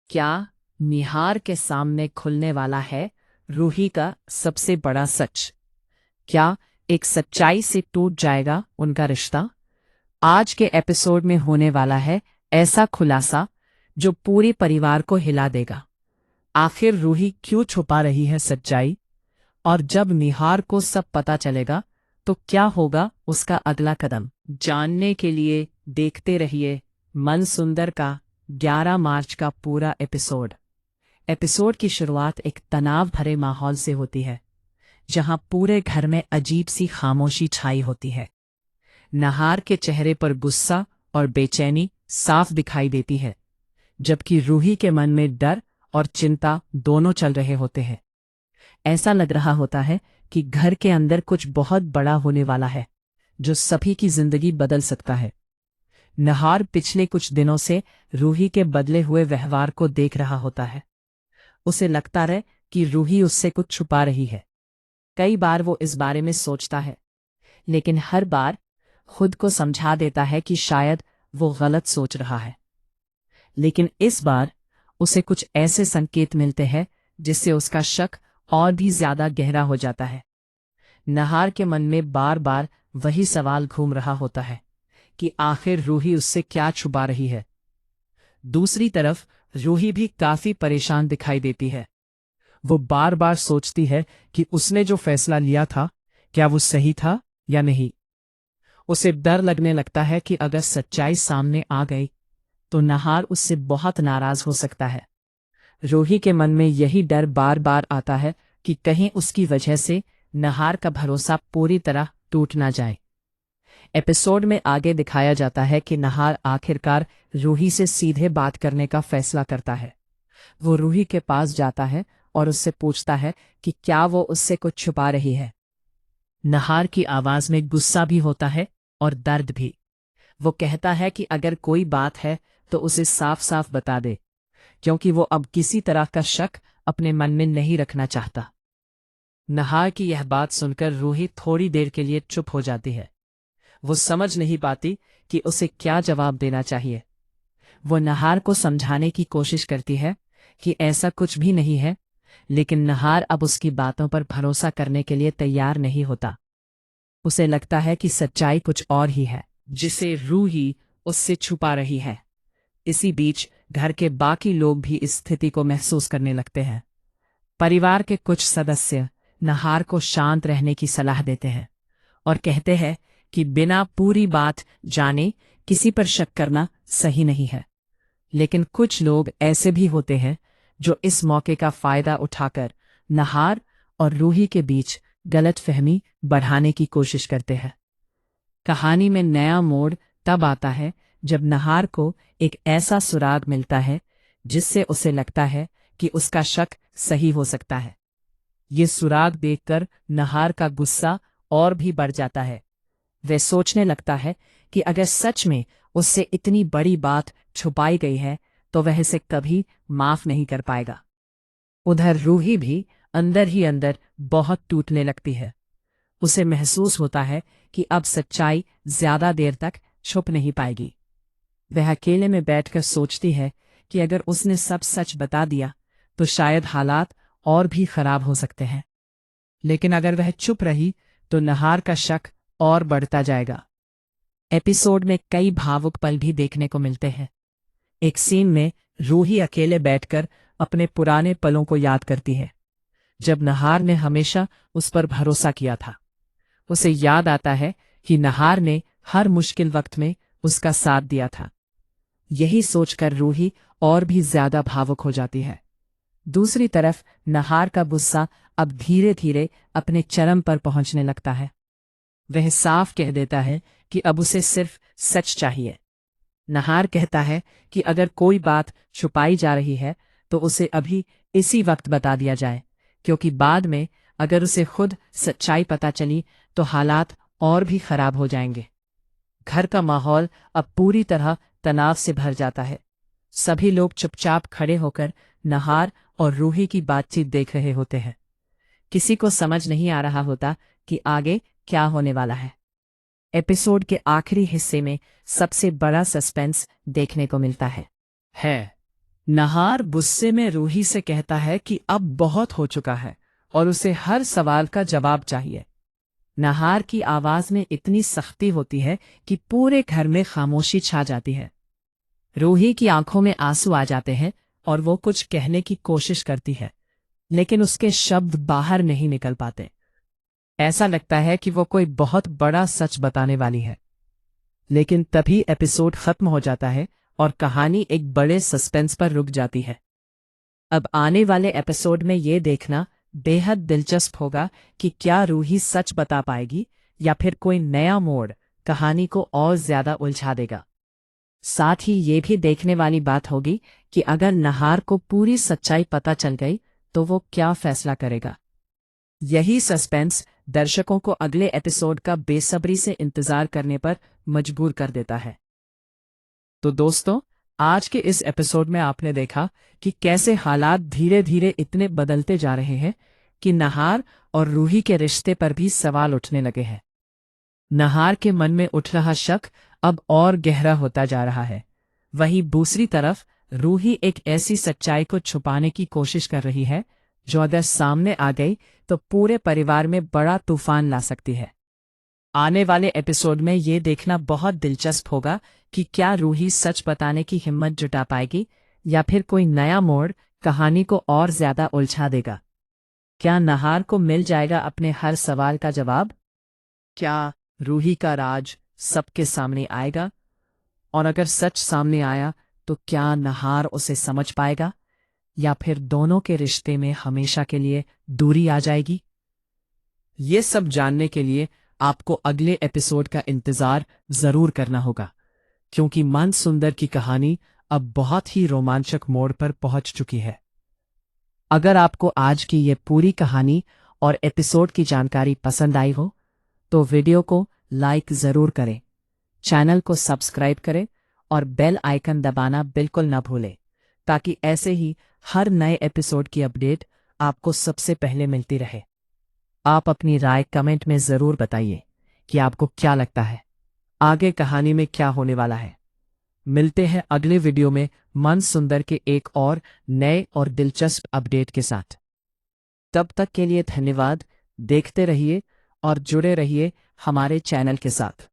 क्या निहार के सामने खुलने वाला है रूही का सबसे बड़ा सच? क्या एक सच्चाई से टूट जाएगा उनका रिश्ता? आज के एपिसोड में होने वाला है ऐसा खुलासा जो पूरे परिवार को हिला देगा। आखिर रूही क्यों छुपा रही है सच्चाई? और जब निहार को सब पता चलेगा तो क्या होगा उसका अगला कदम? जानने के लिए देखते रहिए मन सुंदर का 11 मार्च का पूरा एपिसोड। एपिसोड की शुरुआत एक तनाव भरे माहौल से होती है, जहां पूरे घर में अजीब सी खामोशी छाई होती है। नहार के चेहरे पर गुस्सा और बेचैनी साफ दिखाई देती है, जबकि रूही के मन में डर और चिंता दोनों चल रहे होते हैं। ऐसा लग रहा होता है कि घर के अंदर कुछ बहुत बड़ा होने वाला है, जो सभी की जिंदगी बदल सकता है। नहार पिछले कुछ दिनों से रूही के बदले हुए व्यवहार को देख रहा होता है। उसे लगता है कि रूही उससे कुछ छुपा रही है। कई बार वो इस बारे में सोचता है, लेकिन हर बार खुद को समझा देता है कि शायद वो गलत सोच रहा है। लेकिन इस बार उसे कुछ ऐसे संकेत मिलते हैं जिससे उसका शक और भी ज्यादा गहरा हो जाता है। नहार के मन में बार बार वही सवाल घूम रहा होता है कि आखिर रूही उससे क्या छुपा रही है। दूसरी तरफ रूही भी काफी परेशान दिखाई देती है। वो बार बार सोचती है कि उसने जो फैसला लिया था, क्या वो सही था या नहीं। उसे डर लगने लगता है कि अगर सच्चाई सामने आ गई तो नहार उससे बहुत नाराज हो सकता है। रूही के मन में यही डर बार बार आता है कि कहीं उसकी वजह से नहार का भरोसा पूरी तरह टूट ना जाए। एपिसोड में आगे दिखाया जाता है कि नहार आखिरकार रूही से सीधे बात करने का फैसला करता है। वो रूही के पास जाता है और उससे पूछता है कि क्या वो उससे कुछ छुपा रही है। नहार की आवाज में गुस्सा भी होता है और दर्द भी। वो कहता है कि अगर कोई बात है तो उसे साफ साफ बता दे, क्योंकि वो अब किसी तरह का शक अपने मन में नहीं रखना चाहता। नहार की यह बात सुनकर रूही थोड़ी देर के लिए चुप हो जाती है। वो समझ नहीं पाती कि उसे क्या जवाब देना चाहिए। वो नहार को समझाने की कोशिश करती है कि ऐसा कुछ भी नहीं है, लेकिन नहार अब उसकी बातों पर भरोसा करने के लिए तैयार नहीं होता। उसे लगता है कि सच्चाई कुछ और ही है, जिसे रूही उससे छुपा रही है। इसी बीच घर के बाकी लोग भी इस स्थिति को महसूस करने लगते हैं। परिवार के कुछ सदस्य नहार को शांत रहने की सलाह देते हैं और कहते हैं कि बिना पूरी बात जाने किसी पर शक करना सही नहीं है। लेकिन कुछ लोग ऐसे भी होते हैं जो इस मौके का फायदा उठाकर नहार और रूही के बीच गलतफहमी बढ़ाने की कोशिश करते हैं। कहानी में नया मोड़ तब आता है जब नहार को एक ऐसा सुराग मिलता है जिससे उसे लगता है कि उसका शक सही हो सकता है। ये सुराग देखकर नहार का गुस्सा और भी बढ़ जाता है। वह सोचने लगता है कि अगर सच में उससे इतनी बड़ी बात छुपाई गई है तो वह इसे कभी माफ नहीं कर पाएगा। उधर रूही भी अंदर ही अंदर बहुत टूटने लगती है। उसे महसूस होता है कि अब सच्चाई ज्यादा देर तक छुप नहीं पाएगी। वह अकेले में बैठकर सोचती है कि अगर उसने सब सच बता दिया तो शायद हालात और भी खराब हो सकते हैं। लेकिन अगर वह चुप रही तो नहार का शक और बढ़ता जाएगा। एपिसोड में कई भावुक पल भी देखने को मिलते हैं। एक सीन में रूही अकेले बैठकर अपने पुराने पलों को याद करती है, जब नहार ने हमेशा उस पर भरोसा किया था। उसे याद आता है कि नहार ने हर मुश्किल वक्त में उसका साथ दिया था। यही सोचकर रूही और भी ज्यादा भावुक हो जाती है। दूसरी तरफ नहार का गुस्सा अब धीरे धीरे अपने चरम पर पहुंचने लगता है। वह साफ कह देता है कि अब उसे सिर्फ सच चाहिए। नहार कहता है कि अगर कोई बात छुपाई जा रही है तो उसे अभी इसी वक्त बता दिया जाए, क्योंकि बाद में अगर उसे खुद सच्चाई पता चली तो हालात और भी खराब हो जाएंगे। घर का माहौल अब पूरी तरह तनाव से भर जाता है। सभी लोग चुपचाप खड़े होकर नहार और रूही की बातचीत देख रहे होते हैं। किसी को समझ नहीं आ रहा होता कि आगे क्या होने वाला है। एपिसोड के आखिरी हिस्से में सबसे बड़ा सस्पेंस देखने को मिलता है। नहार गुस्से में रूही से कहता है कि अब बहुत हो चुका है और उसे हर सवाल का जवाब चाहिए। नहार की आवाज में इतनी सख्ती होती है कि पूरे घर में खामोशी छा जाती है। रूही की आंखों में आंसू आ जाते हैं और वो कुछ कहने की कोशिश करती है, लेकिन उसके शब्द बाहर नहीं निकल पाते। ऐसा लगता है कि वो कोई बहुत बड़ा सच बताने वाली है। लेकिन तभी एपिसोड खत्म हो जाता है और कहानी एक बड़े सस्पेंस पर रुक जाती है। अब आने वाले एपिसोड में ये देखना बेहद दिलचस्प होगा कि क्या रूही सच बता पाएगी या फिर कोई नया मोड़ कहानी को और ज्यादा उलझा देगा। साथ ही ये भी देखने वाली बात होगी कि अगर नहार को पूरी सच्चाई पता चल गई तो वो क्या फैसला करेगा। यही सस्पेंस दर्शकों को अगले एपिसोड का बेसब्री से इंतजार करने पर मजबूर कर देता है। तो दोस्तों, आज के इस एपिसोड में आपने देखा कि कैसे हालात धीरे धीरे इतने बदलते जा रहे हैं कि नहार और रूही के रिश्ते पर भी सवाल उठने लगे हैं। नहार के मन में उठ रहा शक अब और गहरा होता जा रहा है। वहीं दूसरी तरफ रूही एक ऐसी सच्चाई को छुपाने की कोशिश कर रही है जो अगर सामने आ गई तो पूरे परिवार में बड़ा तूफान ला सकती है। आने वाले एपिसोड में ये देखना बहुत दिलचस्प होगा कि क्या रूही सच बताने की हिम्मत जुटा पाएगी या फिर कोई नया मोड़ कहानी को और ज्यादा उलझा देगा। क्या नहार को मिल जाएगा अपने हर सवाल का जवाब? क्या रूही का राज सबके सामने आएगा? और अगर सच सामने आया तो क्या नहार उसे समझ पाएगा या फिर दोनों के रिश्ते में हमेशा के लिए दूरी आ जाएगी? ये सब जानने के लिए आपको अगले एपिसोड का इंतजार जरूर करना होगा, क्योंकि मनसुंदर की कहानी अब बहुत ही रोमांचक मोड़ पर पहुंच चुकी है। अगर आपको आज की ये पूरी कहानी और एपिसोड की जानकारी पसंद आई हो तो वीडियो को लाइक जरूर करें, चैनल को सब्सक्राइब करें और बेल आइकन दबाना बिल्कुल न भूलें, ताकि ऐसे ही हर नए एपिसोड की अपडेट आपको सबसे पहले मिलती रहे। आप अपनी राय कमेंट में जरूर बताइए कि आपको क्या लगता है, आगे कहानी में क्या होने वाला है। मिलते हैं अगले वीडियो में मनसुंदर के एक और नए और दिलचस्प अपडेट के साथ। तब तक के लिए धन्यवाद। देखते रहिए और जुड़े रहिए हमारे चैनल के साथ।